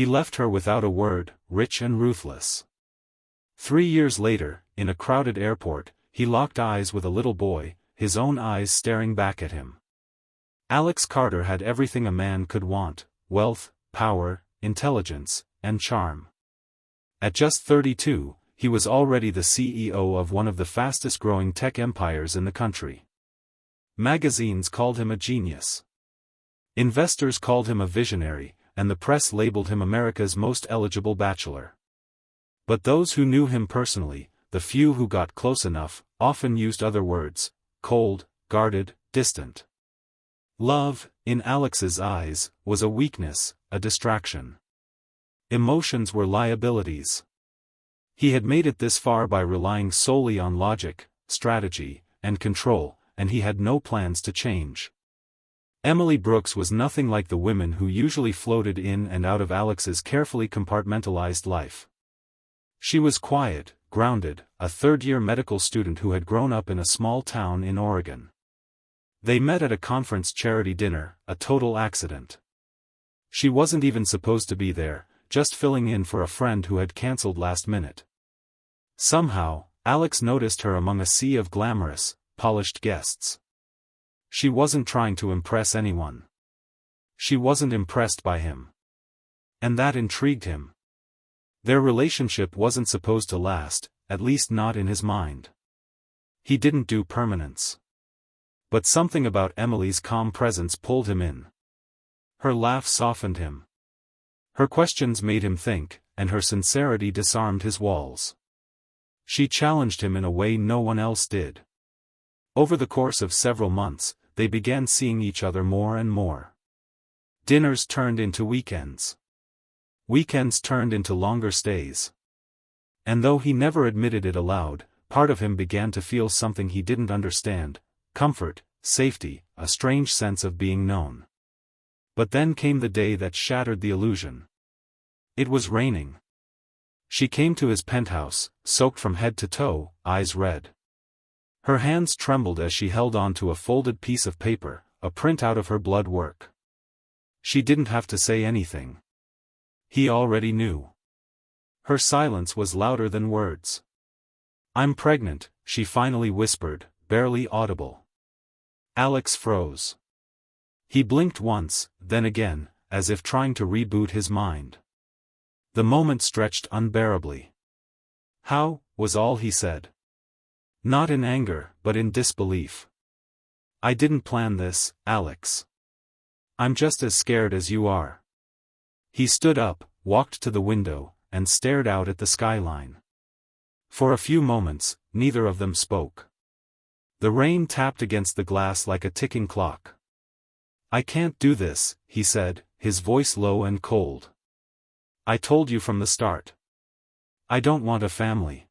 He left her without a word, rich and ruthless. 3 years later, in a crowded airport, he locked eyes with a little boy, his own eyes staring back at him. Alex Carter had everything a man could want: wealth, power, intelligence, and charm. At just 32, he was already the CEO of one of the fastest-growing tech empires in the country. Magazines called him a genius. Investors called him a visionary, and the press labeled him America's most eligible bachelor. But those who knew him personally, the few who got close enough, often used other words: cold, guarded, distant. Love, in Alex's eyes, was a weakness, a distraction. Emotions were liabilities. He had made it this far by relying solely on logic, strategy, and control, and he had no plans to change. Emily Brooks was nothing like the women who usually floated in and out of Alex's carefully compartmentalized life. She was quiet, grounded, a third-year medical student who had grown up in a small town in Oregon. They met at a conference charity dinner, a total accident. She wasn't even supposed to be there, just filling in for a friend who had cancelled last minute. Somehow, Alex noticed her among a sea of glamorous, polished guests. She wasn't trying to impress anyone. She wasn't impressed by him. And that intrigued him. Their relationship wasn't supposed to last, at least not in his mind. He didn't do permanence. But something about Emily's calm presence pulled him in. Her laugh softened him. Her questions made him think, and her sincerity disarmed his walls. She challenged him in a way no one else did. Over the course of several months, they began seeing each other more and more. Dinners turned into weekends. Weekends turned into longer stays. And though he never admitted it aloud, part of him began to feel something he didn't understand: comfort, safety, a strange sense of being known. But then came the day that shattered the illusion. It was raining. She came to his penthouse, soaked from head to toe, eyes red. Her hands trembled as she held on to a folded piece of paper, a printout of her blood work. She didn't have to say anything. He already knew. Her silence was louder than words. "I'm pregnant," she finally whispered, barely audible. Alex froze. He blinked once, then again, as if trying to reboot his mind. The moment stretched unbearably. "How?" was all he said. Not in anger, but in disbelief. "I didn't plan this, Alex. I'm just as scared as you are." He stood up, walked to the window, and stared out at the skyline. For a few moments, neither of them spoke. The rain tapped against the glass like a ticking clock. "I can't do this," he said, his voice low and cold. "I told you from the start. I don't want a family."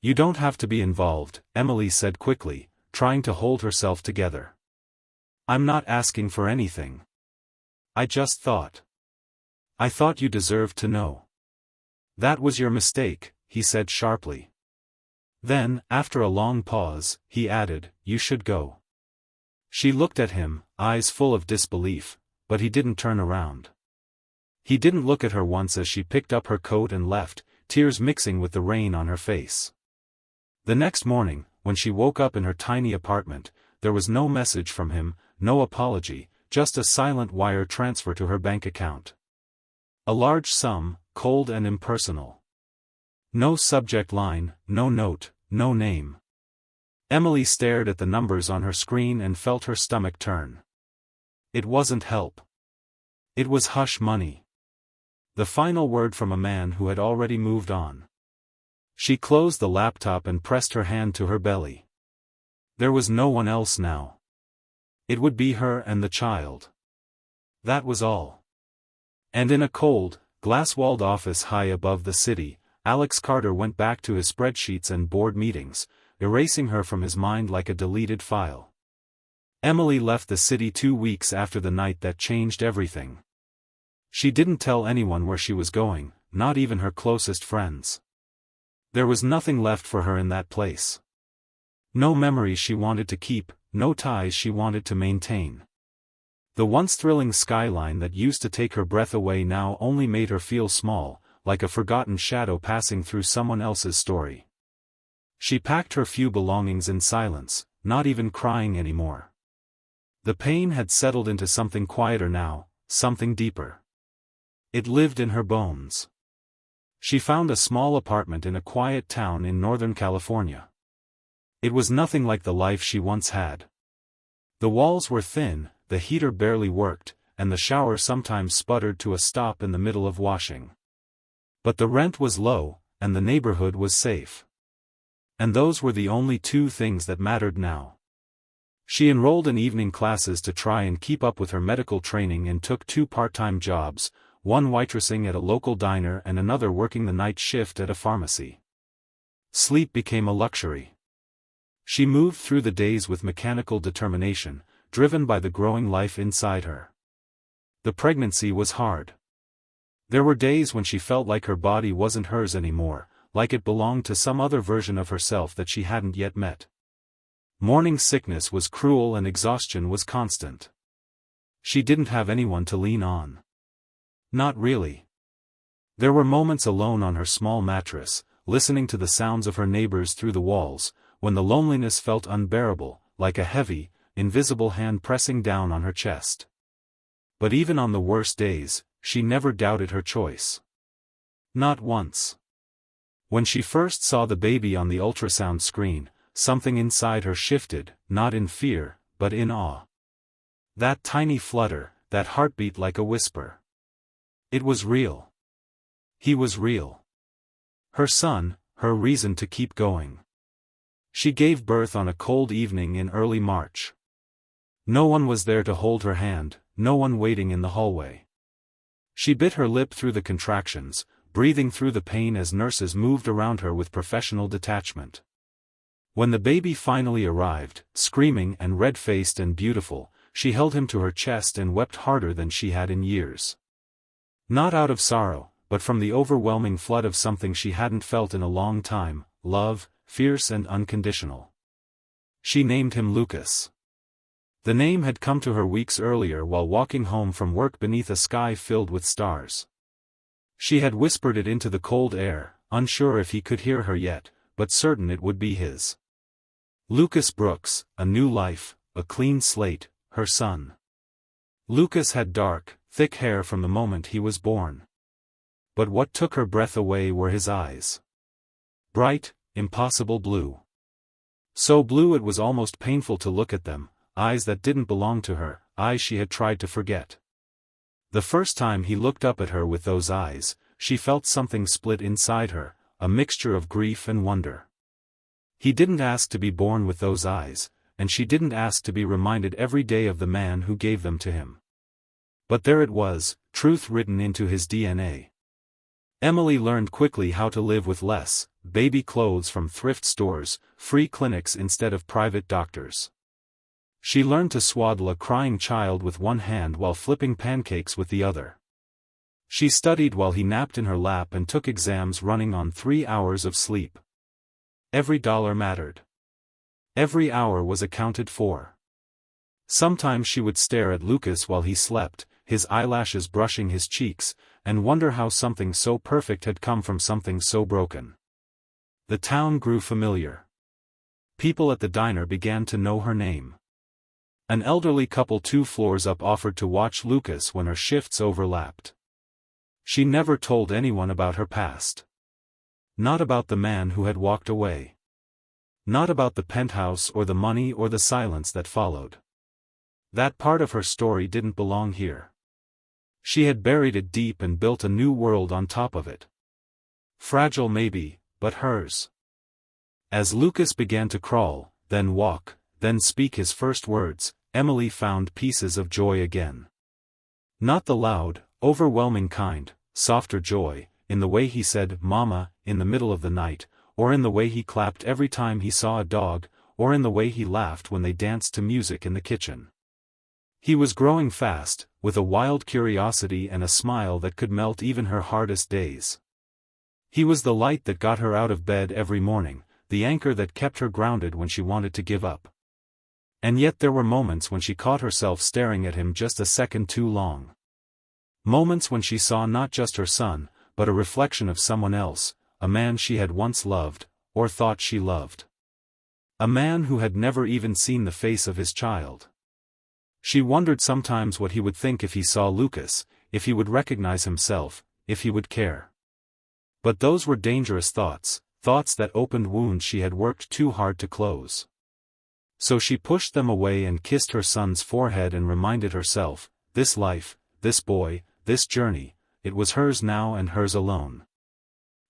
"You don't have to be involved," Emily said quickly, trying to hold herself together. "I'm not asking for anything. I just thought. I thought you deserved to know." "That was your mistake," he said sharply. Then, after a long pause, he added, "You should go." She looked at him, eyes full of disbelief, but he didn't turn around. He didn't look at her once as she picked up her coat and left, tears mixing with the rain on her face. The next morning, when she woke up in her tiny apartment, there was no message from him, no apology, just a silent wire transfer to her bank account. A large sum, cold and impersonal. No subject line, no note, no name. Emily stared at the numbers on her screen and felt her stomach turn. It wasn't help. It was hush money. The final word from a man who had already moved on. She closed the laptop and pressed her hand to her belly. There was no one else now. It would be her and the child. That was all. And in a cold, glass-walled office high above the city, Alex Carter went back to his spreadsheets and board meetings, erasing her from his mind like a deleted file. Emily left the city 2 weeks after the night that changed everything. She didn't tell anyone where she was going, not even her closest friends. There was nothing left for her in that place. No memories she wanted to keep, no ties she wanted to maintain. The once thrilling skyline that used to take her breath away now only made her feel small, like a forgotten shadow passing through someone else's story. She packed her few belongings in silence, not even crying anymore. The pain had settled into something quieter now, something deeper. It lived in her bones. She found a small apartment in a quiet town in Northern California. It was nothing like the life she once had. The walls were thin, the heater barely worked, and the shower sometimes sputtered to a stop in the middle of washing. But the rent was low, and the neighborhood was safe. And those were the only two things that mattered now. She enrolled in evening classes to try and keep up with her medical training and took 2 part-time jobs, one waitressing at a local diner and another working the night shift at a pharmacy. Sleep became a luxury. She moved through the days with mechanical determination, driven by the growing life inside her. The pregnancy was hard. There were days when she felt like her body wasn't hers anymore, like it belonged to some other version of herself that she hadn't yet met. Morning sickness was cruel and exhaustion was constant. She didn't have anyone to lean on. Not really. There were moments alone on her small mattress, listening to the sounds of her neighbors through the walls, when the loneliness felt unbearable, like a heavy, invisible hand pressing down on her chest. But even on the worst days, she never doubted her choice. Not once. When she first saw the baby on the ultrasound screen, something inside her shifted, not in fear, but in awe. That tiny flutter, that heartbeat like a whisper. It was real. He was real. Her son, her reason to keep going. She gave birth on a cold evening in early March. No one was there to hold her hand, no one waiting in the hallway. She bit her lip through the contractions, breathing through the pain as nurses moved around her with professional detachment. When the baby finally arrived, screaming and red-faced and beautiful, she held him to her chest and wept harder than she had in years. Not out of sorrow, but from the overwhelming flood of something she hadn't felt in a long time, love, fierce and unconditional. She named him Lucas. The name had come to her weeks earlier while walking home from work beneath a sky filled with stars. She had whispered it into the cold air, unsure if he could hear her yet, but certain it would be his. Lucas Brooks, a new life, a clean slate, her son. Lucas had dark, thick hair from the moment he was born. But what took her breath away were his eyes. Bright, impossible blue. So blue it was almost painful to look at them, eyes that didn't belong to her, eyes she had tried to forget. The first time he looked up at her with those eyes, she felt something split inside her, a mixture of grief and wonder. He didn't ask to be born with those eyes, and she didn't ask to be reminded every day of the man who gave them to him. But there it was, truth written into his DNA. Emily learned quickly how to live with less, baby clothes from thrift stores, free clinics instead of private doctors. She learned to swaddle a crying child with one hand while flipping pancakes with the other. She studied while he napped in her lap and took exams running on 3 hours of sleep. Every dollar mattered. Every hour was accounted for. Sometimes she would stare at Lucas while he slept, his eyelashes brushing his cheeks, and wonder how something so perfect had come from something so broken. The town grew familiar. People at the diner began to know her name. An elderly couple 2 floors up offered to watch Lucas when her shifts overlapped. She never told anyone about her past. Not about the man who had walked away. Not about the penthouse or the money or the silence that followed. That part of her story didn't belong here. She had buried it deep and built a new world on top of it. Fragile maybe, but hers. As Lucas began to crawl, then walk, then speak his first words, Emily found pieces of joy again. Not the loud, overwhelming kind, softer joy, in the way he said "Mama" in the middle of the night, or in the way he clapped every time he saw a dog, or in the way he laughed when they danced to music in the kitchen. He was growing fast, with a wild curiosity and a smile that could melt even her hardest days. He was the light that got her out of bed every morning, the anchor that kept her grounded when she wanted to give up. And yet there were moments when she caught herself staring at him just a second too long. Moments when she saw not just her son, but a reflection of someone else, a man she had once loved, or thought she loved. A man who had never even seen the face of his child. She wondered sometimes what he would think if he saw Lucas, if he would recognize himself, if he would care. But those were dangerous thoughts, thoughts that opened wounds she had worked too hard to close. So she pushed them away and kissed her son's forehead and reminded herself, this life, this boy, this journey, it was hers now and hers alone.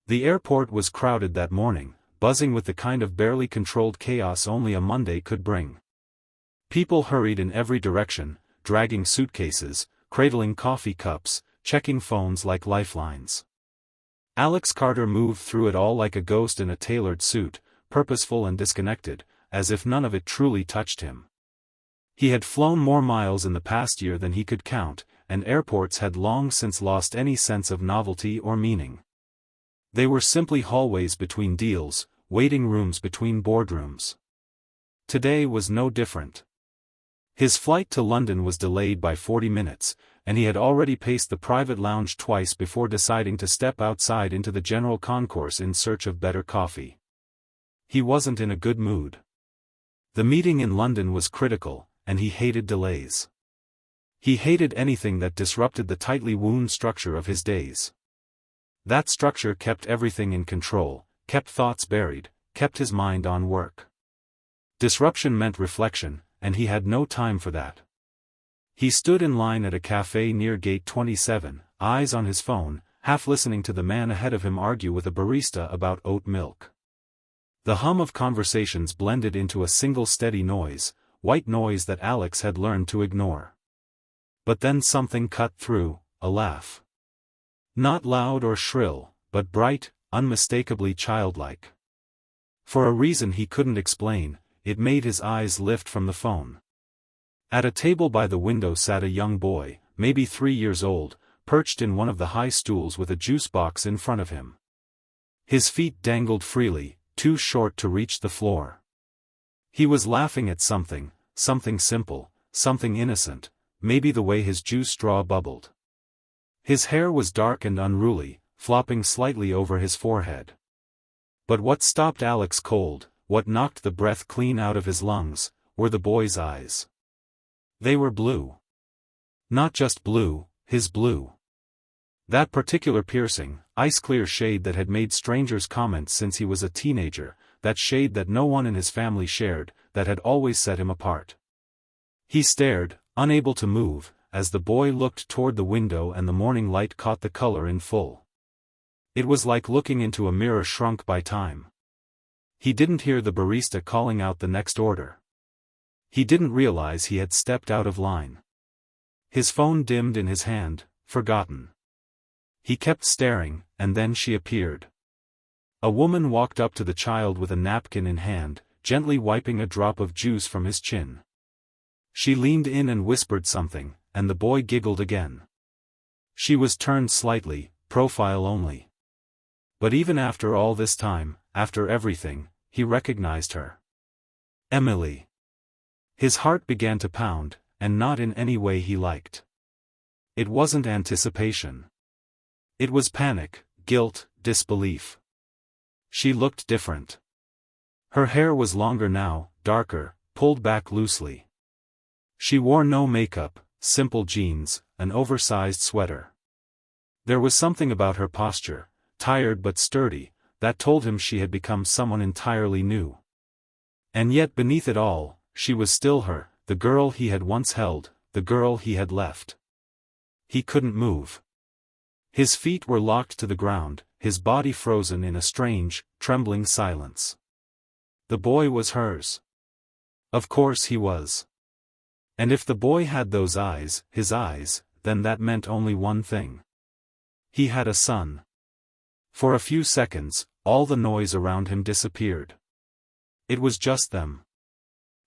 The airport was crowded that morning, buzzing with the kind of barely controlled chaos only a Monday could bring. People hurried in every direction, dragging suitcases, cradling coffee cups, checking phones like lifelines. Alex Carter moved through it all like a ghost in a tailored suit, purposeful and disconnected, as if none of it truly touched him. He had flown more miles in the past year than he could count, and airports had long since lost any sense of novelty or meaning. They were simply hallways between deals, waiting rooms between boardrooms. Today was no different. His flight to London was delayed by 40 minutes, and he had already paced the private lounge twice before deciding to step outside into the general concourse in search of better coffee. He wasn't in a good mood. The meeting in London was critical, and he hated delays. He hated anything that disrupted the tightly wound structure of his days. That structure kept everything in control, kept thoughts buried, kept his mind on work. Disruption meant reflection, and he had no time for that. He stood in line at a cafe near gate 27, eyes on his phone, half listening to the man ahead of him argue with a barista about oat milk. The hum of conversations blended into a single steady noise, white noise that Alex had learned to ignore. But then something cut through, a laugh. Not loud or shrill, but bright, unmistakably childlike. For a reason he couldn't explain, it made his eyes lift from the phone. At a table by the window sat a young boy, maybe 3 years old, perched in one of the high stools with a juice box in front of him. His feet dangled freely, too short to reach the floor. He was laughing at something, something simple, something innocent, maybe the way his juice straw bubbled. His hair was dark and unruly, flopping slightly over his forehead. But what stopped Alex cold, what knocked the breath clean out of his lungs, were the boy's eyes. They were blue. Not just blue, his blue. That particular piercing, ice-clear shade that had made strangers comment since he was a teenager, that shade that no one in his family shared, that had always set him apart. He stared, unable to move, as the boy looked toward the window and the morning light caught the color in full. It was like looking into a mirror shrunk by time. He didn't hear the barista calling out the next order. He didn't realize he had stepped out of line. His phone dimmed in his hand, forgotten. He kept staring, and then she appeared. A woman walked up to the child with a napkin in hand, gently wiping a drop of juice from his chin. She leaned in and whispered something, and the boy giggled again. She was turned slightly, profile only. But even after all this time, after everything, he recognized her. Emily. His heart began to pound, and not in any way he liked. It wasn't anticipation. It was panic, guilt, disbelief. She looked different. Her hair was longer now, darker, pulled back loosely. She wore no makeup, simple jeans, an oversized sweater. There was something about her posture, tired but sturdy, that told him she had become someone entirely new. And yet beneath it all, she was still her, the girl he had once held, the girl he had left. He couldn't move. His feet were locked to the ground, his body frozen in a strange, trembling silence. The boy was hers. Of course he was. And if the boy had those eyes, his eyes, then that meant only one thing. He had a son. For a few seconds, all the noise around him disappeared. It was just them.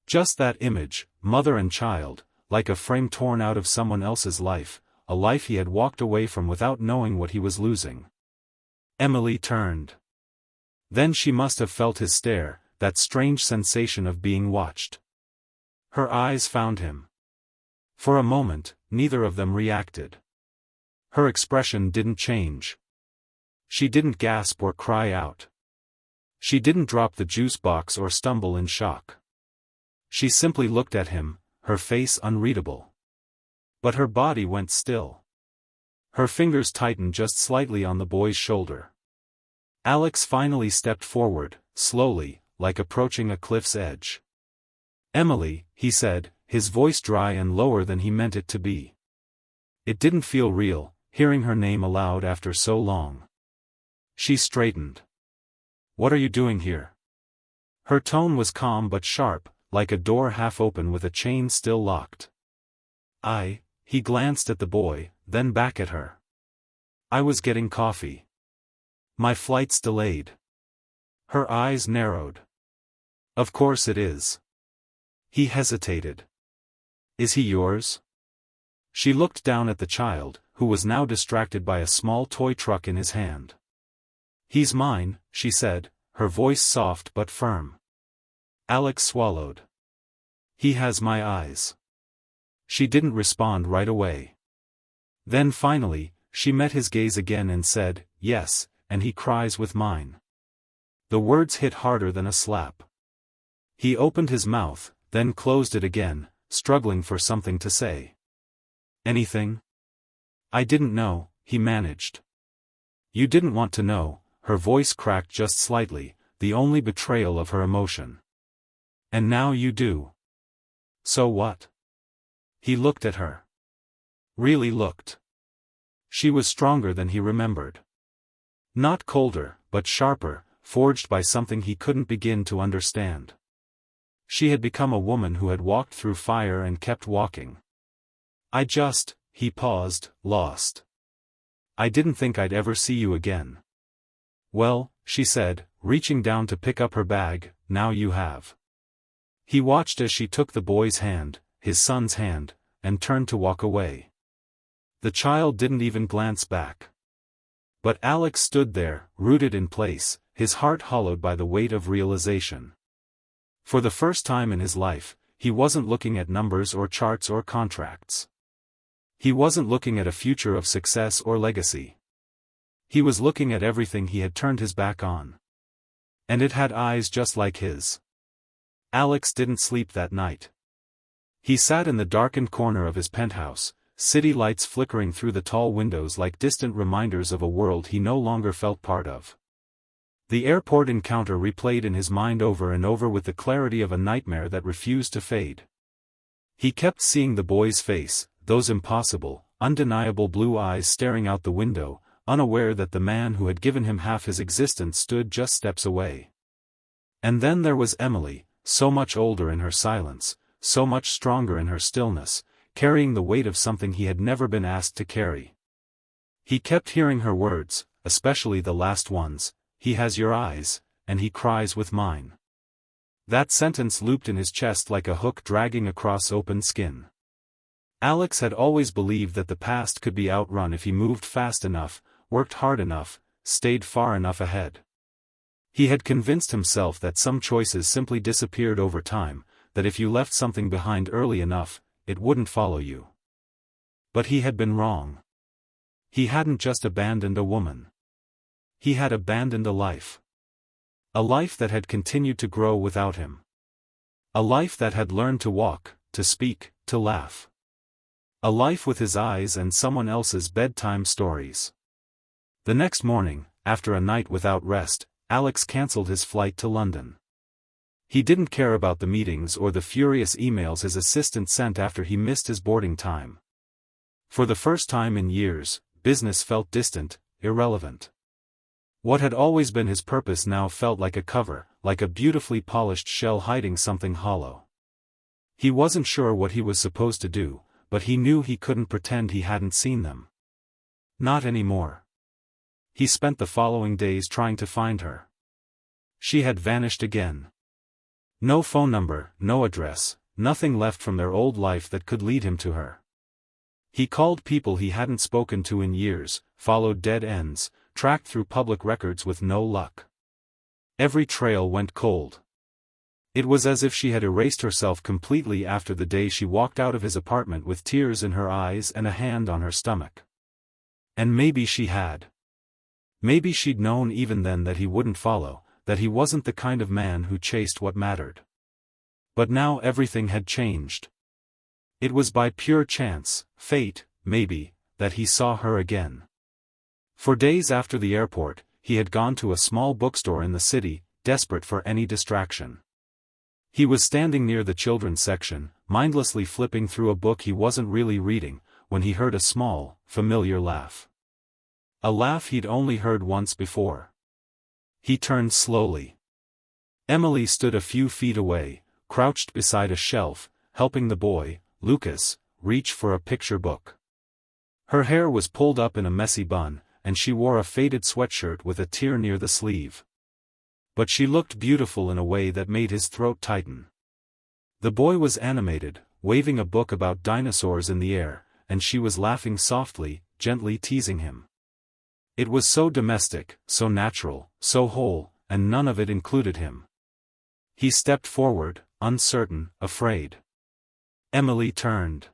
Just that image, mother and child, like a frame torn out of someone else's life, a life he had walked away from without knowing what he was losing. Emily turned. Then she must have felt his stare, that strange sensation of being watched. Her eyes found him. For a moment, neither of them reacted. Her expression didn't change. She didn't gasp or cry out. She didn't drop the juice box or stumble in shock. She simply looked at him, her face unreadable. But her body went still. Her fingers tightened just slightly on the boy's shoulder. Alex finally stepped forward, slowly, like approaching a cliff's edge. "Emily," he said, his voice dry and lower than he meant it to be. It didn't feel real, hearing her name aloud after so long. She straightened. "What are you doing here?" Her tone was calm but sharp, like a door half open with a chain still locked. He glanced at the boy, then back at her. "I was getting coffee. My flight's delayed." Her eyes narrowed. "Of course it is." He hesitated. "Is he yours?" She looked down at the child, who was now distracted by a small toy truck in his hand. "He's mine," she said, her voice soft but firm. Alex swallowed. "He has my eyes." She didn't respond right away. Then finally, she met his gaze again and said, "Yes, and he cries with mine." The words hit harder than a slap. He opened his mouth, then closed it again, struggling for something to say. "Anything?" "I didn't know," he managed. "You didn't want to know," her voice cracked just slightly, the only betrayal of her emotion. "And now you do. So what?" He looked at her. Really looked. She was stronger than he remembered. Not colder, but sharper, forged by something he couldn't begin to understand. She had become a woman who had walked through fire and kept walking. He paused, lost. "I didn't think I'd ever see you again." "Well," she said, reaching down to pick up her bag, "now you have." He watched as she took the boy's hand, his son's hand, and turned to walk away. The child didn't even glance back. But Alex stood there, rooted in place, his heart hollowed by the weight of realization. For the first time in his life, he wasn't looking at numbers or charts or contracts. He wasn't looking at a future of success or legacy. He was looking at everything he had turned his back on. And it had eyes just like his. Alex didn't sleep that night. He sat in the darkened corner of his penthouse, city lights flickering through the tall windows like distant reminders of a world he no longer felt part of. The airport encounter replayed in his mind over and over with the clarity of a nightmare that refused to fade. He kept seeing the boy's face, those impossible, undeniable blue eyes staring out the window, unaware that the man who had given him half his existence stood just steps away. And then there was Emily, so much older in her silence, so much stronger in her stillness, carrying the weight of something he had never been asked to carry. He kept hearing her words, especially the last ones, "He has your eyes, and he cries with mine." That sentence looped in his chest like a hook dragging across open skin. Alex had always believed that the past could be outrun if he moved fast enough, worked hard enough, stayed far enough ahead. He had convinced himself that some choices simply disappeared over time, that if you left something behind early enough, it wouldn't follow you. But he had been wrong. He hadn't just abandoned a woman. He had abandoned a life. A life that had continued to grow without him. A life that had learned to walk, to speak, to laugh. A life with his eyes and someone else's bedtime stories. The next morning, after a night without rest, Alex cancelled his flight to London. He didn't care about the meetings or the furious emails his assistant sent after he missed his boarding time. For the first time in years, business felt distant, irrelevant. What had always been his purpose now felt like a cover, like a beautifully polished shell hiding something hollow. He wasn't sure what he was supposed to do, but he knew he couldn't pretend he hadn't seen them. Not anymore. He spent the following days trying to find her. She had vanished again. No phone number, no address, nothing left from their old life that could lead him to her. He called people he hadn't spoken to in years, followed dead ends, tracked through public records with no luck. Every trail went cold. It was as if she had erased herself completely after the day she walked out of his apartment with tears in her eyes and a hand on her stomach. And maybe she had. Maybe she'd known even then that he wouldn't follow, that he wasn't the kind of man who chased what mattered. But now everything had changed. It was by pure chance, fate, maybe, that he saw her again. For days after the airport, he had gone to a small bookstore in the city, desperate for any distraction. He was standing near the children's section, mindlessly flipping through a book he wasn't really reading, when he heard a small, familiar laugh. A laugh he'd only heard once before. He turned slowly. Emily stood a few feet away, crouched beside a shelf, helping the boy, Lucas, reach for a picture book. Her hair was pulled up in a messy bun, and she wore a faded sweatshirt with a tear near the sleeve. But she looked beautiful in a way that made his throat tighten. The boy was animated, waving a book about dinosaurs in the air, and she was laughing softly, gently teasing him. It was so domestic, so natural, so whole, and none of it included him. He stepped forward, uncertain, afraid. Emily turned.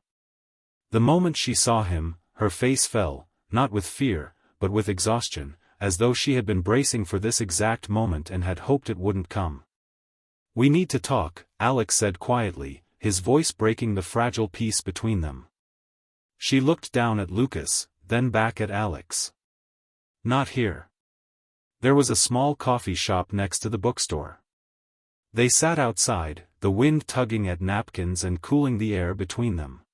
The moment she saw him, her face fell, not with fear, but with exhaustion, as though she had been bracing for this exact moment and had hoped it wouldn't come. "We need to talk," Alex said quietly, his voice breaking the fragile peace between them. She looked down at Lucas, then back at Alex. "Not here." There was a small coffee shop next to the bookstore. They sat outside, the wind tugging at napkins and cooling the air between them.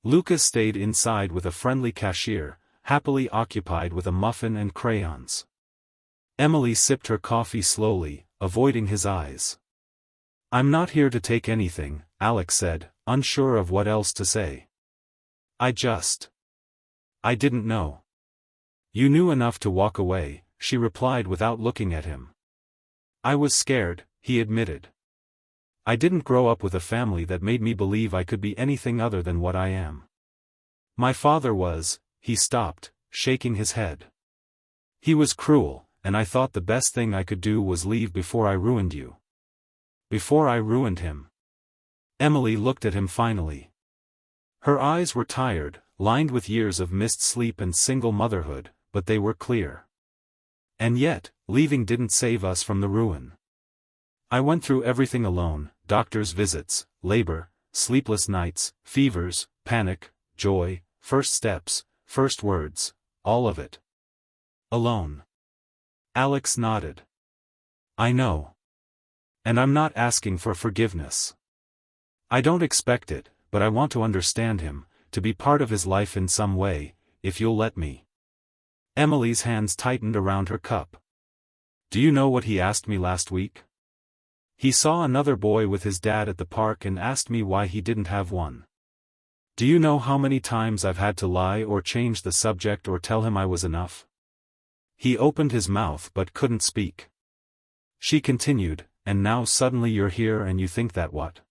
Lucas stayed inside with a friendly cashier, happily occupied with a muffin and crayons. Emily sipped her coffee slowly, avoiding his eyes. "I'm not here to take anything," Alex said, unsure of what else to say. I didn't know." "You knew enough to walk away," she replied without looking at him. "I was scared," he admitted. "I didn't grow up with a family that made me believe I could be anything other than what I am. My father was," he stopped, shaking his head. "He was cruel, and I thought the best thing I could do was leave before I ruined you." "Before I ruined him?" Emily looked at him finally. Her eyes were tired, lined with years of missed sleep and single motherhood, but they were clear. "And yet, leaving didn't save us from the ruin. I went through everything alone, doctor's visits, labor, sleepless nights, fevers, panic, joy, first steps, first words, all of it. Alone." Alex nodded. "I know. And I'm not asking for forgiveness. I don't expect it, but I want to understand him, to be part of his life in some way, if you'll let me." Emily's hands tightened around her cup. "Do you know what he asked me last week? He saw another boy with his dad at the park and asked me why he didn't have one. Do you know how many times I've had to lie or change the subject or tell him I was enough?" He opened his mouth but couldn't speak. She continued, "And now suddenly you're here and you think that what?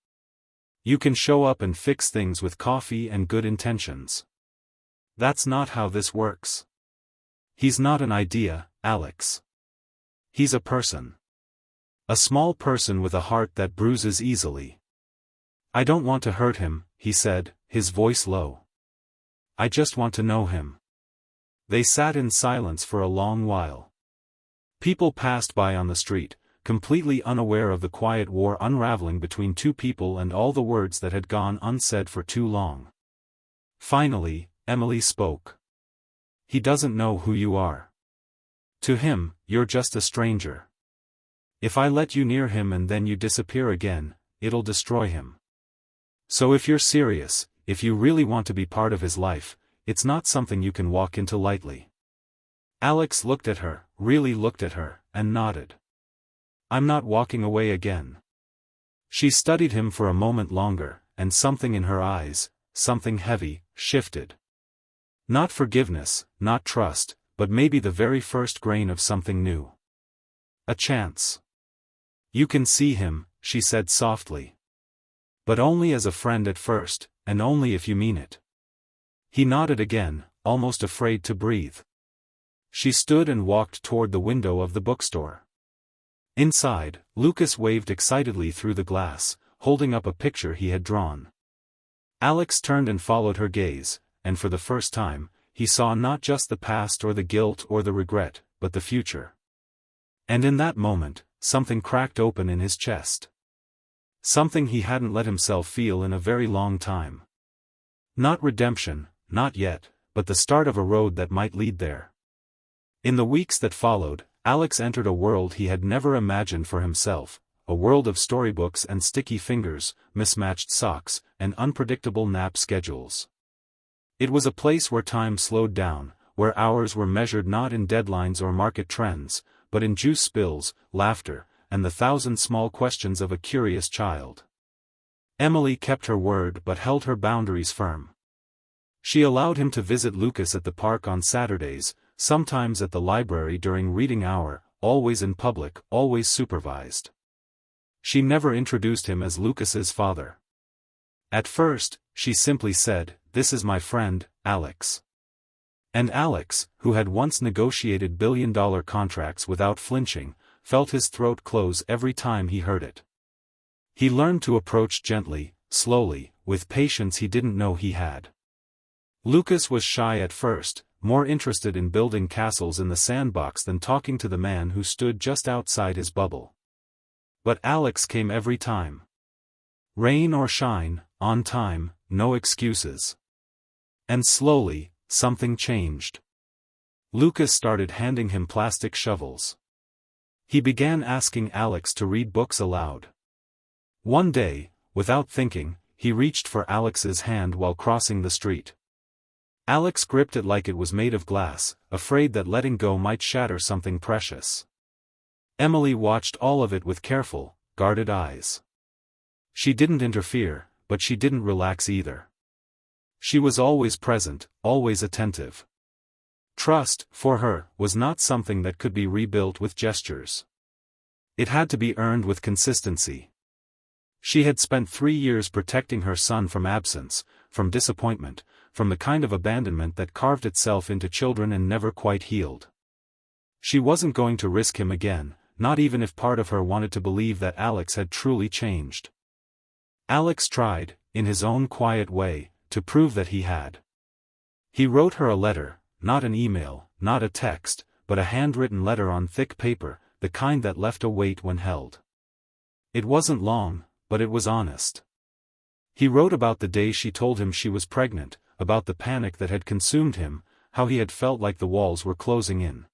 You can show up and fix things with coffee and good intentions. That's not how this works. He's not an idea, Alex. He's a person. A small person with a heart that bruises easily." "I don't want to hurt him," he said, his voice low. "I just want to know him." They sat in silence for a long while. People passed by on the street, completely unaware of the quiet war unraveling between two people and all the words that had gone unsaid for too long. Finally, Emily spoke. "He doesn't know who you are. To him, you're just a stranger. If I let you near him and then you disappear again, it'll destroy him. So if you're serious, if you really want to be part of his life, it's not something you can walk into lightly." Alex looked at her, really looked at her, and nodded. "I'm not walking away again." She studied him for a moment longer, and something in her eyes, something heavy, shifted. Not forgiveness, not trust, but maybe the very first grain of something new. "A chance. You can see him," she said softly. "But only as a friend at first, and only if you mean it." He nodded again, almost afraid to breathe. She stood and walked toward the window of the bookstore. Inside, Lucas waved excitedly through the glass, holding up a picture he had drawn. Alex turned and followed her gaze, and for the first time, he saw not just the past or the guilt or the regret, but the future. And in that moment, something cracked open in his chest. Something he hadn't let himself feel in a very long time. Not redemption, not yet, but the start of a road that might lead there. In the weeks that followed, Alex entered a world he had never imagined for himself, a world of storybooks and sticky fingers, mismatched socks, and unpredictable nap schedules. It was a place where time slowed down, where hours were measured not in deadlines or market trends, but in juice spills, laughter, and the thousand small questions of a curious child. Emily kept her word but held her boundaries firm. She allowed him to visit Lucas at the park on Saturdays, sometimes at the library during reading hour, always in public, always supervised. She never introduced him as Lucas's father. At first, she simply said, "This is my friend, Alex." And Alex, who had once negotiated billion-dollar contracts without flinching, felt his throat close every time he heard it. He learned to approach gently, slowly, with patience he didn't know he had. Lucas was shy at first, more interested in building castles in the sandbox than talking to the man who stood just outside his bubble. But Alex came every time. Rain or shine, on time, no excuses. And slowly, something changed. Lucas started handing him plastic shovels. He began asking Alex to read books aloud. One day, without thinking, he reached for Alex's hand while crossing the street. Alex gripped it like it was made of glass, afraid that letting go might shatter something precious. Emily watched all of it with careful, guarded eyes. She didn't interfere, but she didn't relax either. She was always present, always attentive. Trust, for her, was not something that could be rebuilt with gestures. It had to be earned with consistency. She had spent 3 years protecting her son from absence, from disappointment, from the kind of abandonment that carved itself into children and never quite healed. She wasn't going to risk him again, not even if part of her wanted to believe that Alex had truly changed. Alex tried, in his own quiet way, to prove that he had. He wrote her a letter, not an email, not a text, but a handwritten letter on thick paper, the kind that left a weight when held. It wasn't long, but it was honest. He wrote about the day she told him she was pregnant, about the panic that had consumed him, how he had felt like the walls were closing in.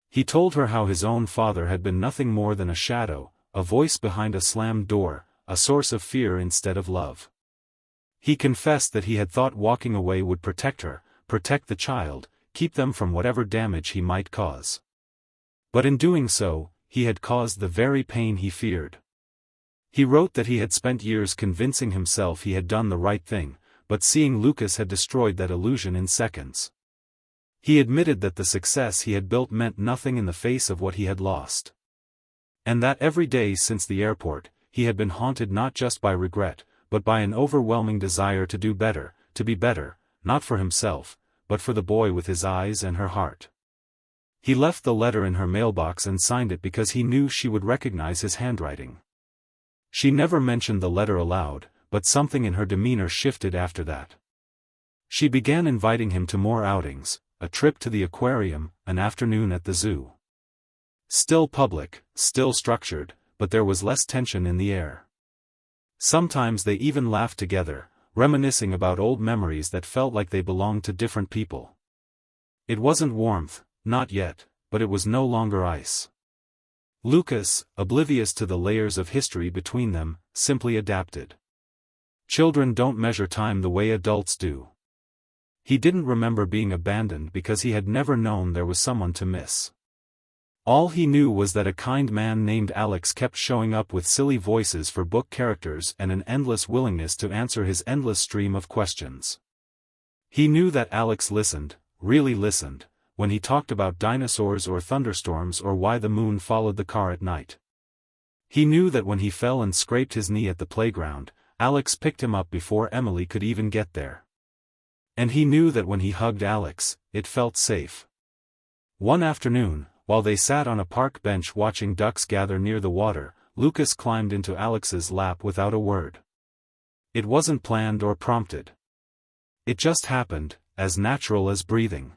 He told her how his own father had been nothing more than a shadow, a voice behind a slammed door, a source of fear instead of love. He confessed that he had thought walking away would protect her, protect the child, keep them from whatever damage he might cause. But in doing so, he had caused the very pain he feared. He wrote that he had spent years convincing himself he had done the right thing, but seeing Lucas had destroyed that illusion in seconds. He admitted that the success he had built meant nothing in the face of what he had lost. And that every day since the airport, he had been haunted not just by regret, but by an overwhelming desire to do better, to be better, not for himself, but for the boy with his eyes and her heart. He left the letter in her mailbox and signed it because he knew she would recognize his handwriting. She never mentioned the letter aloud, but something in her demeanor shifted after that. She began inviting him to more outings, a trip to the aquarium, an afternoon at the zoo. Still public, still structured, but there was less tension in the air. Sometimes they even laughed together, reminiscing about old memories that felt like they belonged to different people. It wasn't warmth, not yet, but it was no longer ice. Lucas, oblivious to the layers of history between them, simply adapted. Children don't measure time the way adults do. He didn't remember being abandoned because he had never known there was someone to miss. All he knew was that a kind man named Alex kept showing up with silly voices for book characters and an endless willingness to answer his endless stream of questions. He knew that Alex listened, really listened, when he talked about dinosaurs or thunderstorms or why the moon followed the car at night. He knew that when he fell and scraped his knee at the playground, Alex picked him up before Emily could even get there. And he knew that when he hugged Alex, it felt safe. One afternoon, While they sat on a park bench watching ducks gather near the water, Lucas climbed into Alex's lap without a word. It wasn't planned or prompted. It just happened, as natural as breathing.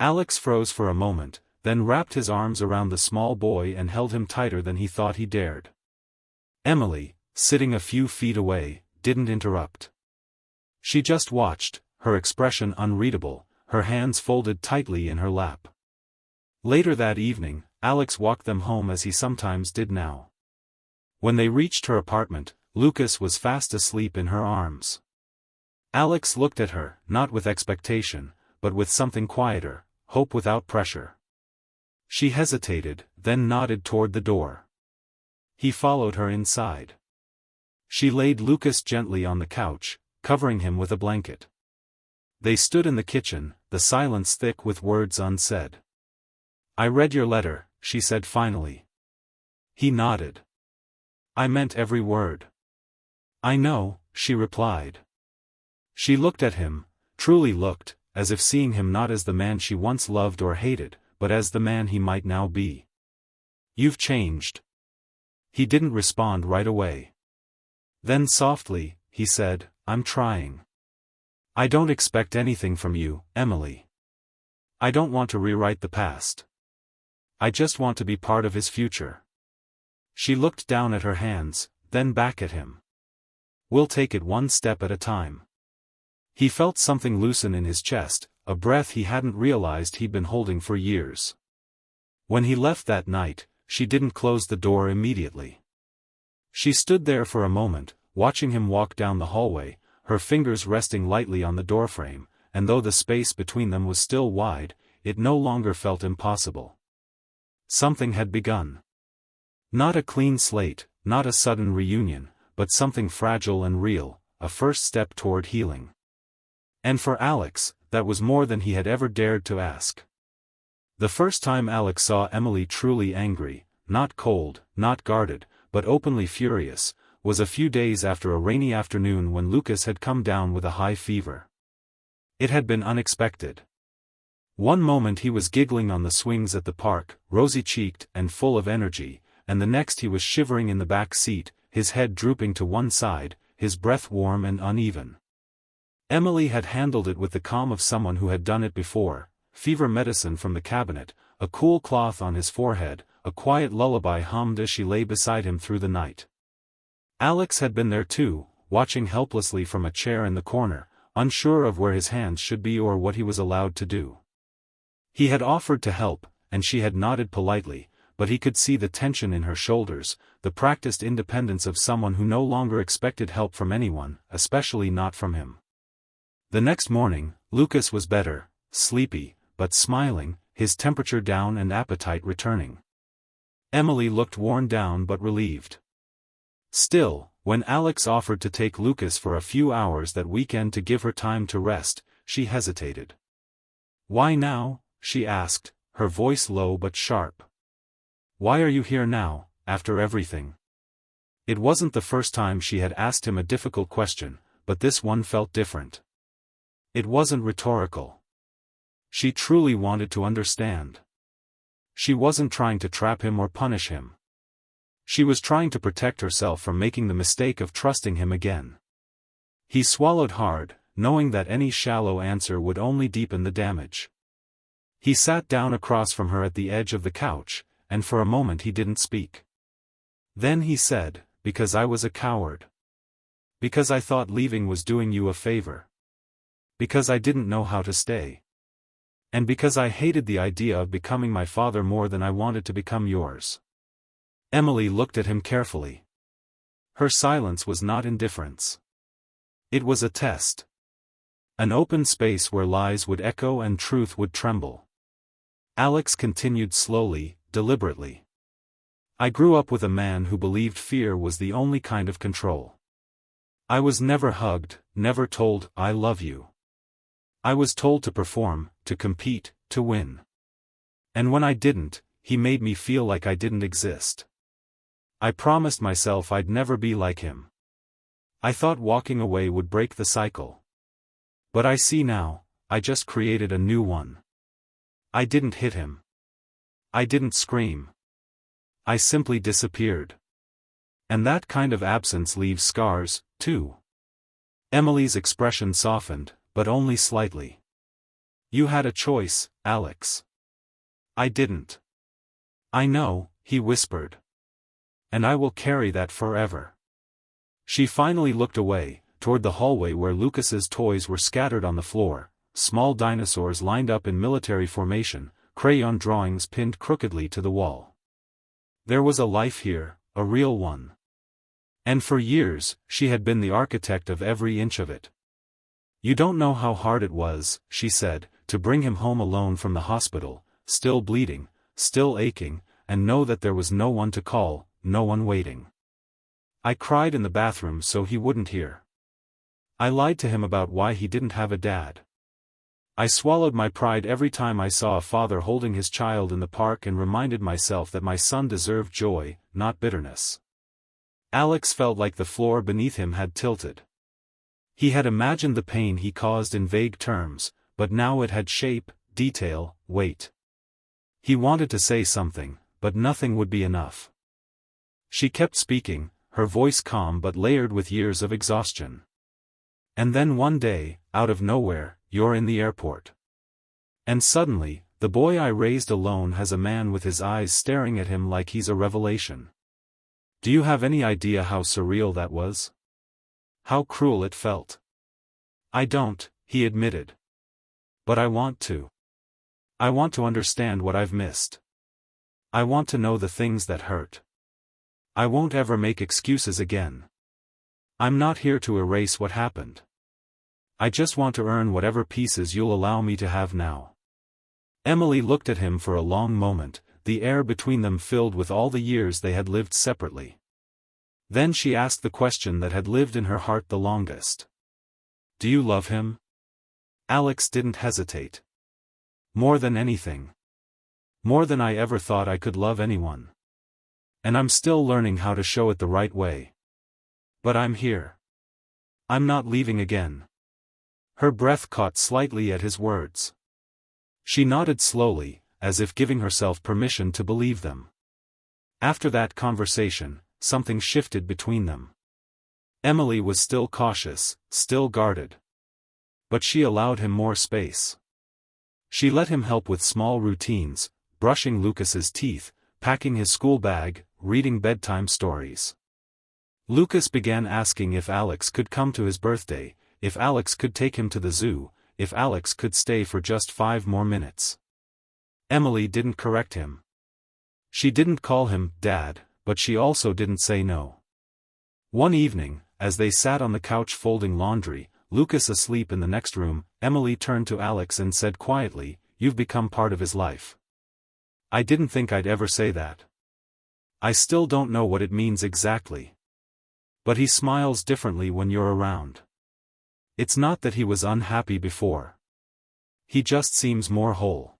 Alex froze for a moment, then wrapped his arms around the small boy and held him tighter than he thought he dared. Emily, sitting a few feet away, didn't interrupt. She just watched, her expression unreadable, her hands folded tightly in her lap. Later that evening, Alex walked them home as he sometimes did now. When they reached her apartment, Lucas was fast asleep in her arms. Alex looked at her, not with expectation, but with something quieter, hope without pressure. She hesitated, then nodded toward the door. He followed her inside. She laid Lucas gently on the couch, covering him with a blanket. They stood in the kitchen, the silence thick with words unsaid. "I read your letter," she said finally. He nodded. "I meant every word." "I know," she replied. She looked at him, truly looked, as if seeing him not as the man she once loved or hated, but as the man he might now be. "You've changed." He didn't respond right away. Then softly, he said, "I'm trying. I don't expect anything from you, Emily. I don't want to rewrite the past. I just want to be part of his future." She looked down at her hands, then back at him. "We'll take it one step at a time." He felt something loosen in his chest, a breath he hadn't realized he'd been holding for years. When he left that night, she didn't close the door immediately. She stood there for a moment, watching him walk down the hallway, her fingers resting lightly on the doorframe, and though the space between them was still wide, it no longer felt impossible. Something had begun. Not a clean slate, not a sudden reunion, but something fragile and real, a first step toward healing. And for Alex, that was more than he had ever dared to ask. The first time Alex saw Emily truly angry, not cold, not guarded, but openly furious, was a few days after a rainy afternoon when Lucas had come down with a high fever. It had been unexpected. One moment he was giggling on the swings at the park, rosy-cheeked and full of energy, and the next he was shivering in the back seat, his head drooping to one side, his breath warm and uneven. Emily had handled it with the calm of someone who had done it before, fever medicine from the cabinet, a cool cloth on his forehead, a quiet lullaby hummed as she lay beside him through the night. Alex had been there too, watching helplessly from a chair in the corner, unsure of where his hands should be or what he was allowed to do. He had offered to help, and she had nodded politely, but he could see the tension in her shoulders, the practiced independence of someone who no longer expected help from anyone, especially not from him. The next morning, Lucas was better, sleepy, but smiling, his temperature down and appetite returning. Emily looked worn down but relieved. Still, when Alex offered to take Lucas for a few hours that weekend to give her time to rest, she hesitated. "Why now?" she asked, her voice low but sharp. "Why are you here now, after everything?" It wasn't the first time she had asked him a difficult question, but this one felt different. It wasn't rhetorical. She truly wanted to understand. She wasn't trying to trap him or punish him. She was trying to protect herself from making the mistake of trusting him again. He swallowed hard, knowing that any shallow answer would only deepen the damage. He sat down across from her at the edge of the couch, and for a moment he didn't speak. Then he said, "Because I was a coward. Because I thought leaving was doing you a favor. Because I didn't know how to stay. And because I hated the idea of becoming my father more than I wanted to become yours." Emily looked at him carefully. Her silence was not indifference. It was a test. An open space where lies would echo and truth would tremble. Alex continued slowly, deliberately. "I grew up with a man who believed fear was the only kind of control. I was never hugged, never told, 'I love you.' I was told to perform, to compete, to win. And when I didn't, he made me feel like I didn't exist. I promised myself I'd never be like him. I thought walking away would break the cycle. But I see now, I just created a new one. I didn't hit him. I didn't scream. I simply disappeared. And that kind of absence leaves scars, too. Emily's expression softened, but only slightly. You had a choice, Alex. I didn't. I know, he whispered. And I will carry that forever. She finally looked away, toward the hallway where Lucas's toys were scattered on the floor, small dinosaurs lined up in military formation, crayon drawings pinned crookedly to the wall. There was a life here, a real one. And for years, she had been the architect of every inch of it. You don't know how hard it was, she said, to bring him home alone from the hospital, still bleeding, still aching, and know that there was no one to call, no one waiting. I cried in the bathroom so he wouldn't hear. I lied to him about why he didn't have a dad. I swallowed my pride every time I saw a father holding his child in the park and reminded myself that my son deserved joy, not bitterness. Alex felt like the floor beneath him had tilted. He had imagined the pain he caused in vague terms, but now it had shape, detail, weight. He wanted to say something, but nothing would be enough. She kept speaking, her voice calm but layered with years of exhaustion. And then one day, out of nowhere, you're in the airport. And suddenly, the boy I raised alone has a man with his eyes staring at him like he's a revelation. Do you have any idea how surreal that was? How cruel it felt? I don't, he admitted. But I want to. I want to understand what I've missed. I want to know the things that hurt. I won't ever make excuses again. I'm not here to erase what happened. I just want to earn whatever pieces you'll allow me to have now. Emily looked at him for a long moment, the air between them filled with all the years they had lived separately. Then she asked the question that had lived in her heart the longest. Do you love him? Alex didn't hesitate. More than anything. More than I ever thought I could love anyone. And I'm still learning how to show it the right way. But I'm here. I'm not leaving again. Her breath caught slightly at his words. She nodded slowly, as if giving herself permission to believe them. After that conversation, something shifted between them. Emily was still cautious, still guarded. But she allowed him more space. She let him help with small routines, brushing Lucas's teeth, packing his school bag, reading bedtime stories. Lucas began asking if Alex could come to his birthday, if Alex could take him to the zoo, if Alex could stay for just 5 more minutes. Emily didn't correct him. She didn't call him Dad, but she also didn't say no. One evening, as they sat on the couch folding laundry, Lucas asleep in the next room, Emily turned to Alex and said quietly, "You've become part of his life." I didn't think I'd ever say that. I still don't know what it means exactly. But he smiles differently when you're around. It's not that he was unhappy before. He just seems more whole.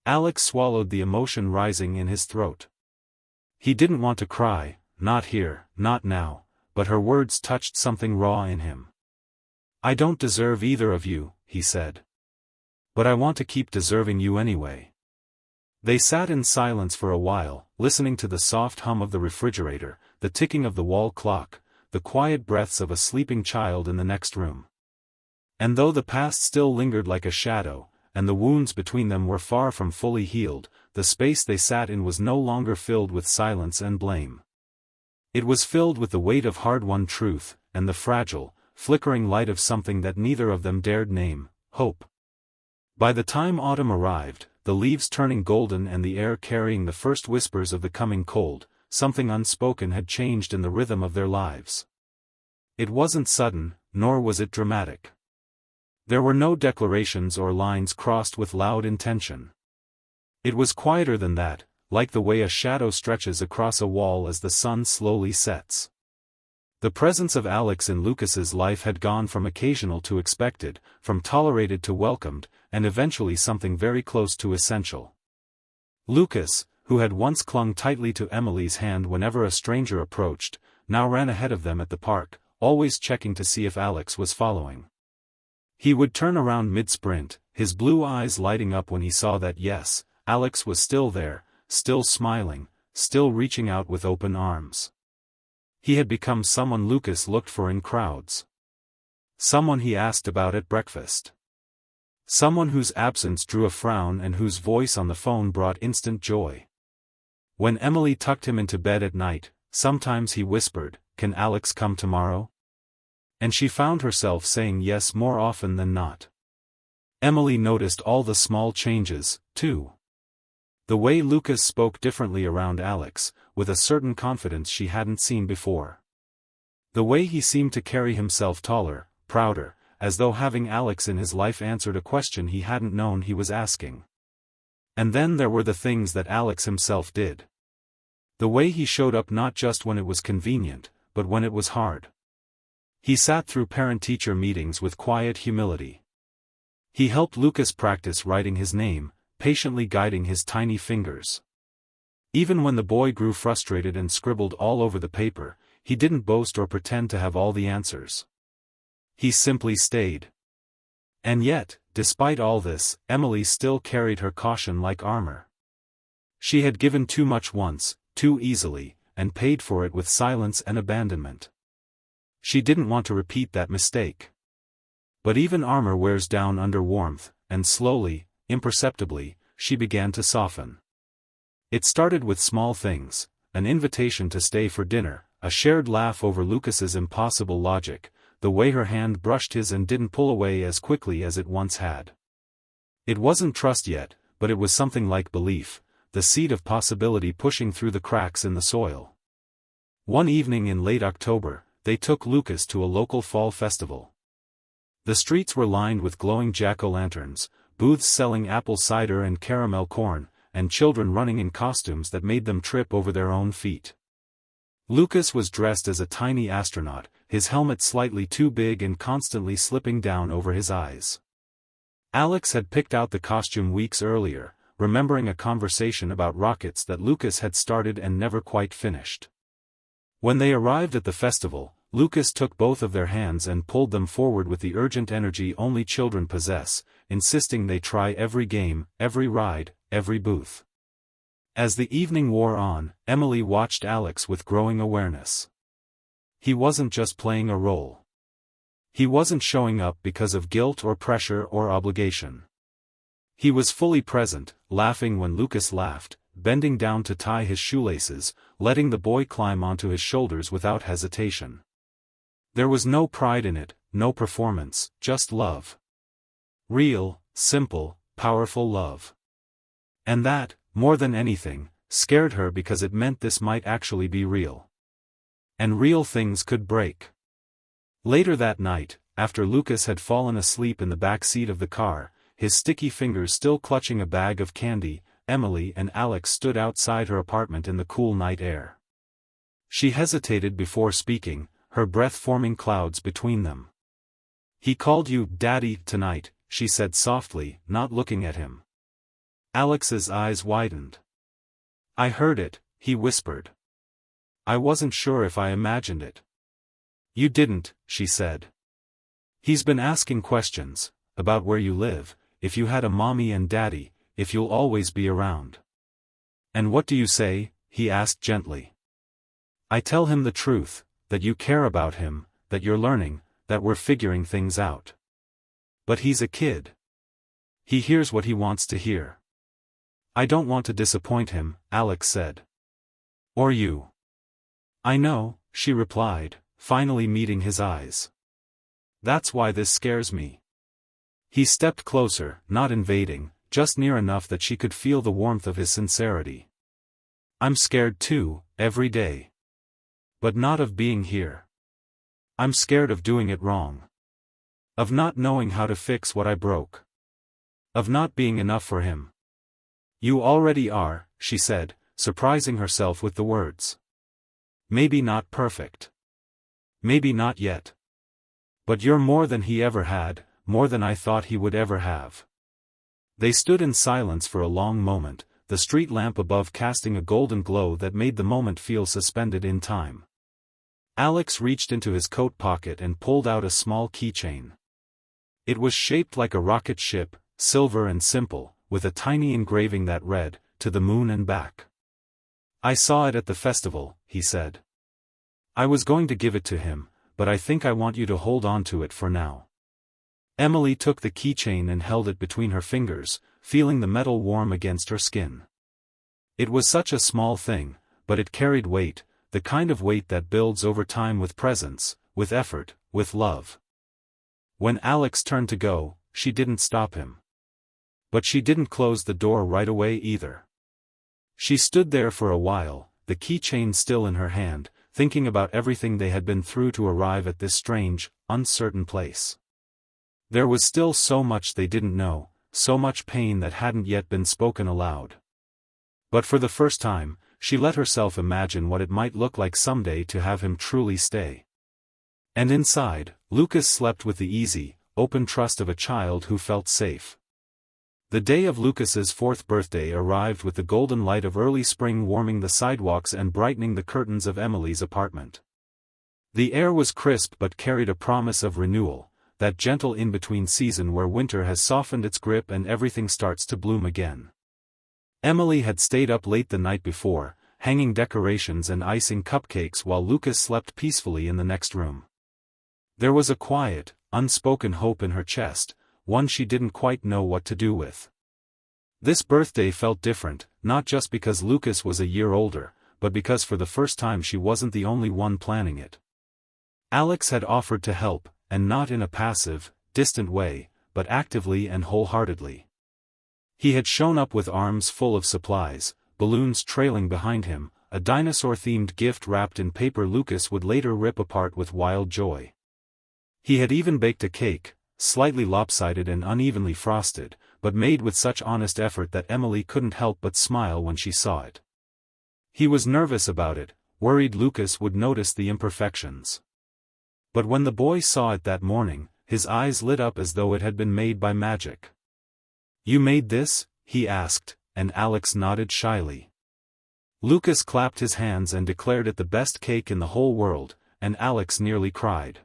Alex swallowed the emotion rising in his throat. He didn't want to cry, not here, not now, but her words touched something raw in him. I don't deserve either of you, he said. But I want to keep deserving you anyway. They sat in silence for a while, listening to the soft hum of the refrigerator, the ticking of the wall clock, the quiet breaths of a sleeping child in the next room. And though the past still lingered like a shadow, and the wounds between them were far from fully healed, the space they sat in was no longer filled with silence and blame. It was filled with the weight of hard-won truth, and the fragile, flickering light of something that neither of them dared name, hope. By the time autumn arrived, the leaves turning golden and the air carrying the first whispers of the coming cold, something unspoken had changed in the rhythm of their lives. It wasn't sudden, nor was it dramatic. There were no declarations or lines crossed with loud intention. It was quieter than that, like the way a shadow stretches across a wall as the sun slowly sets. The presence of Alex in Lucas's life had gone from occasional to expected, from tolerated to welcomed, and eventually something very close to essential. Lucas, who had once clung tightly to Emily's hand whenever a stranger approached, now ran ahead of them at the park, always checking to see if Alex was following. He would turn around mid-sprint, his blue eyes lighting up when he saw that yes, Alex was still there, still smiling, still reaching out with open arms. He had become someone Lucas looked for in crowds. Someone he asked about at breakfast. Someone whose absence drew a frown and whose voice on the phone brought instant joy. When Emily tucked him into bed at night, sometimes he whispered, "Can Alex come tomorrow?" And she found herself saying yes more often than not. Emily noticed all the small changes, too. The way Lucas spoke differently around Alex, with a certain confidence she hadn't seen before. The way he seemed to carry himself taller, prouder, as though having Alex in his life answered a question he hadn't known he was asking. And then there were the things that Alex himself did. The way he showed up not just when it was convenient, but when it was hard. He sat through parent-teacher meetings with quiet humility. He helped Lucas practice writing his name, patiently guiding his tiny fingers. Even when the boy grew frustrated and scribbled all over the paper, he didn't boast or pretend to have all the answers. He simply stayed. And yet, despite all this, Emily still carried her caution like armor. She had given too much once, too easily, and paid for it with silence and abandonment. She didn't want to repeat that mistake. But even armor wears down under warmth, and slowly, imperceptibly, she began to soften. It started with small things, an invitation to stay for dinner, a shared laugh over Lucas's impossible logic, the way her hand brushed his and didn't pull away as quickly as it once had. It wasn't trust yet, but it was something like belief, the seed of possibility pushing through the cracks in the soil. One evening in late October, they took Lucas to a local fall festival. The streets were lined with glowing jack-o'-lanterns, booths selling apple cider and caramel corn, and children running in costumes that made them trip over their own feet. Lucas was dressed as a tiny astronaut, his helmet slightly too big and constantly slipping down over his eyes. Alex had picked out the costume weeks earlier, remembering a conversation about rockets that Lucas had started and never quite finished. When they arrived at the festival, Lucas took both of their hands and pulled them forward with the urgent energy only children possess, insisting they try every game, every ride, every booth. As the evening wore on, Emily watched Alex with growing awareness. He wasn't just playing a role. He wasn't showing up because of guilt or pressure or obligation. He was fully present, laughing when Lucas laughed, bending down to tie his shoelaces, letting the boy climb onto his shoulders without hesitation. There was no pride in it, no performance, just love. Real, simple, powerful love. And that, more than anything, scared her because it meant this might actually be real. And real things could break. Later that night, after Lucas had fallen asleep in the back seat of the car, his sticky fingers still clutching a bag of candy, Emily and Alex stood outside her apartment in the cool night air. She hesitated before speaking, her breath forming clouds between them. "He called you Daddy tonight," she said softly, not looking at him. Alex's eyes widened. "I heard it," he whispered. "I wasn't sure if I imagined it." "You didn't," she said. "He's been asking questions, about where you live, if you had a mommy and daddy, if you'll always be around." "And what do you say?" he asked gently. "I tell him the truth, that you care about him, that you're learning, that we're figuring things out. But he's a kid. He hears what he wants to hear." "I don't want to disappoint him," Alex said. "Or you." "I know," she replied, finally meeting his eyes. "That's why this scares me." He stepped closer, not invading, just near enough that she could feel the warmth of his sincerity. "I'm scared too, every day. But not of being here. I'm scared of doing it wrong. Of not knowing how to fix what I broke. Of not being enough for him." "You already are," she said, surprising herself with the words. "Maybe not perfect. Maybe not yet. But you're more than he ever had, more than I thought he would ever have." They stood in silence for a long moment, the street lamp above casting a golden glow that made the moment feel suspended in time. Alex reached into his coat pocket and pulled out a small keychain. It was shaped like a rocket ship, silver and simple, with a tiny engraving that read, "To the moon and back." "I saw it at the festival," he said. "I was going to give it to him, but I think I want you to hold on to it for now." Emily took the keychain and held it between her fingers, feeling the metal warm against her skin. It was such a small thing, but it carried weight, the kind of weight that builds over time with presence, with effort, with love. When Alex turned to go, she didn't stop him. But she didn't close the door right away either. She stood there for a while, the keychain still in her hand, thinking about everything they had been through to arrive at this strange, uncertain place. There was still so much they didn't know, so much pain that hadn't yet been spoken aloud. But for the first time, she let herself imagine what it might look like someday to have him truly stay. And inside, Lucas slept with the easy, open trust of a child who felt safe. The day of Lucas's 4th birthday arrived with the golden light of early spring warming the sidewalks and brightening the curtains of Emily's apartment. The air was crisp but carried a promise of renewal, that gentle in-between season where winter has softened its grip and everything starts to bloom again. Emily had stayed up late the night before, hanging decorations and icing cupcakes while Lucas slept peacefully in the next room. There was a quiet, unspoken hope in her chest, one she didn't quite know what to do with. This birthday felt different, not just because Lucas was a year older, but because for the first time she wasn't the only one planning it. Alex had offered to help, and not in a passive, distant way, but actively and wholeheartedly. He had shown up with arms full of supplies, balloons trailing behind him, a dinosaur-themed gift wrapped in paper Lucas would later rip apart with wild joy. He had even baked a cake, slightly lopsided and unevenly frosted, but made with such honest effort that Emily couldn't help but smile when she saw it. He was nervous about it, worried Lucas would notice the imperfections. But when the boy saw it that morning, his eyes lit up as though it had been made by magic. "You made this?" he asked, and Alex nodded shyly. Lucas clapped his hands and declared it the best cake in the whole world, and Alex nearly cried.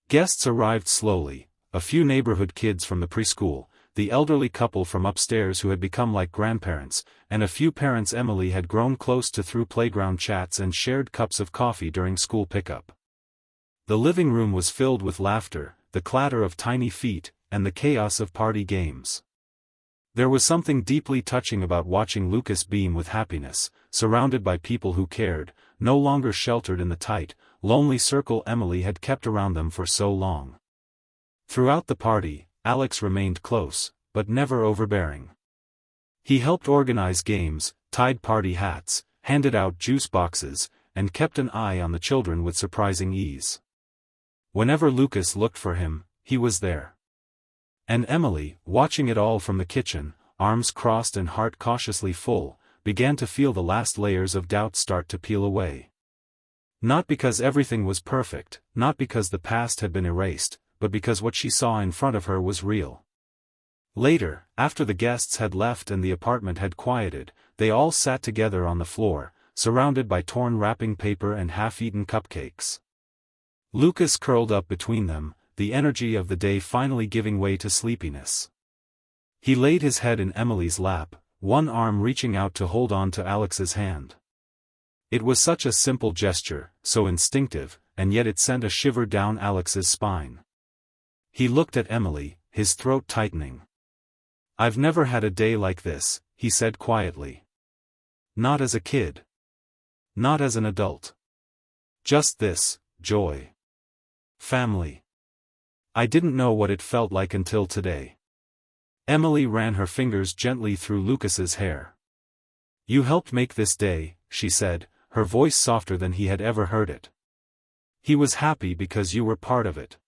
Guests arrived slowly, a few neighborhood kids from the preschool, the elderly couple from upstairs who had become like grandparents, and a few parents Emily had grown close to through playground chats and shared cups of coffee during school pickup. The living room was filled with laughter, the clatter of tiny feet, and the chaos of party games. There was something deeply touching about watching Lucas beam with happiness, surrounded by people who cared, no longer sheltered in the tight, lonely circle Emily had kept around them for so long. Throughout the party, Alex remained close, but never overbearing. He helped organize games, tied party hats, handed out juice boxes, and kept an eye on the children with surprising ease. Whenever Lucas looked for him, he was there. And Emily, watching it all from the kitchen, arms crossed and heart cautiously full, began to feel the last layers of doubt start to peel away. Not because everything was perfect, not because the past had been erased, but because what she saw in front of her was real. Later, after the guests had left and the apartment had quieted, they all sat together on the floor, surrounded by torn wrapping paper and half-eaten cupcakes. Lucas curled up between them, the energy of the day finally giving way to sleepiness. He laid his head in Emily's lap, one arm reaching out to hold on to Alex's hand. It was such a simple gesture, so instinctive, and yet it sent a shiver down Alex's spine. He looked at Emily, his throat tightening. "I've never had a day like this," he said quietly. "Not as a kid. Not as an adult. Just this, joy. Family. I didn't know what it felt like until today." Emily ran her fingers gently through Lucas's hair. "You helped make this day," she said, her voice softer than he had ever heard it. "He was happy because you were part of it."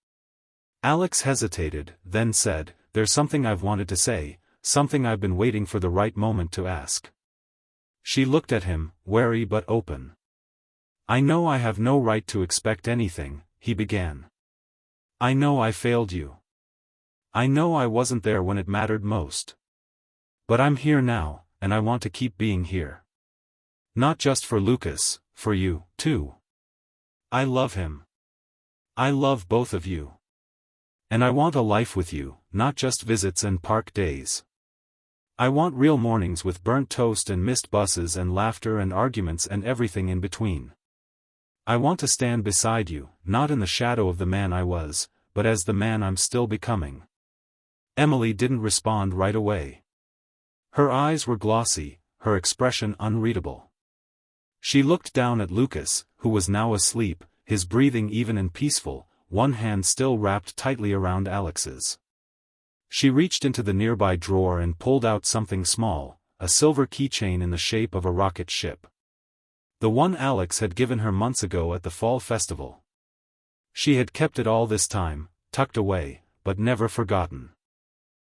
Alex hesitated, then said, "There's something I've wanted to say, something I've been waiting for the right moment to ask." She looked at him, wary but open. "I know I have no right to expect anything," he began. "I know I failed you. I know I wasn't there when it mattered most. But I'm here now, and I want to keep being here. Not just for Lucas, for you, too. I love him. I love both of you. And I want a life with you, not just visits and park days." I want real mornings with burnt toast and missed buses and laughter and arguments and everything in between. I want to stand beside you, not in the shadow of the man I was, but as the man I'm still becoming." Emily didn't respond right away. Her eyes were glossy, her expression unreadable. She looked down at Lucas, who was now asleep, his breathing even and peaceful, one hand still wrapped tightly around Alex's. She reached into the nearby drawer and pulled out something small, a silver keychain in the shape of a rocket ship. The one Alex had given her months ago at the fall festival. She had kept it all this time, tucked away, but never forgotten.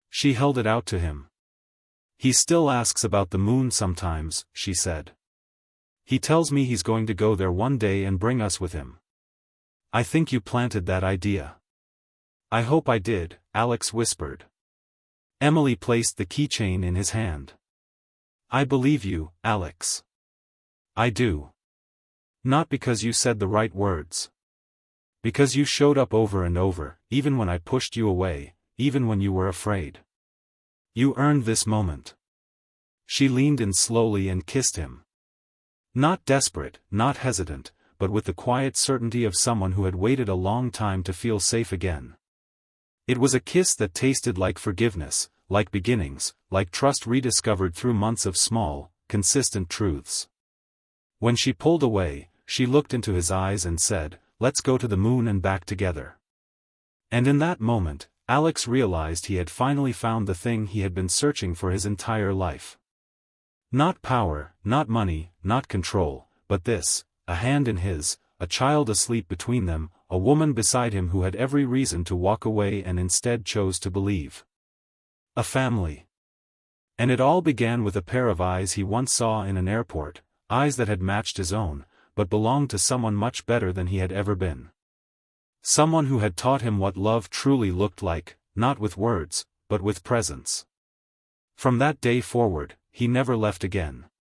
She held it out to him. "He still asks about the moon sometimes," she said. "He tells me he's going to go there one day and bring us with him. I think you planted that idea." "I hope I did," Alex whispered. Emily placed the keychain in his hand. "I believe you, Alex. I do. Not because you said the right words. Because you showed up over and over, even when I pushed you away, even when you were afraid. You earned this moment." She leaned in slowly and kissed him. Not desperate, not hesitant, but with the quiet certainty of someone who had waited a long time to feel safe again. It was a kiss that tasted like forgiveness, like beginnings, like trust rediscovered through months of small, consistent truths. When she pulled away, she looked into his eyes and said, "Let's go to the moon and back together." And in that moment, Alex realized he had finally found the thing he had been searching for his entire life. Not power, not money, not control, but this, a hand in his, a child asleep between them, a woman beside him who had every reason to walk away and instead chose to believe. A family. And it all began with a pair of eyes he once saw in an airport, eyes that had matched his own, but belonged to someone much better than he had ever been. Someone who had taught him what love truly looked like, not with words, but with presence. From that day forward, he never left again.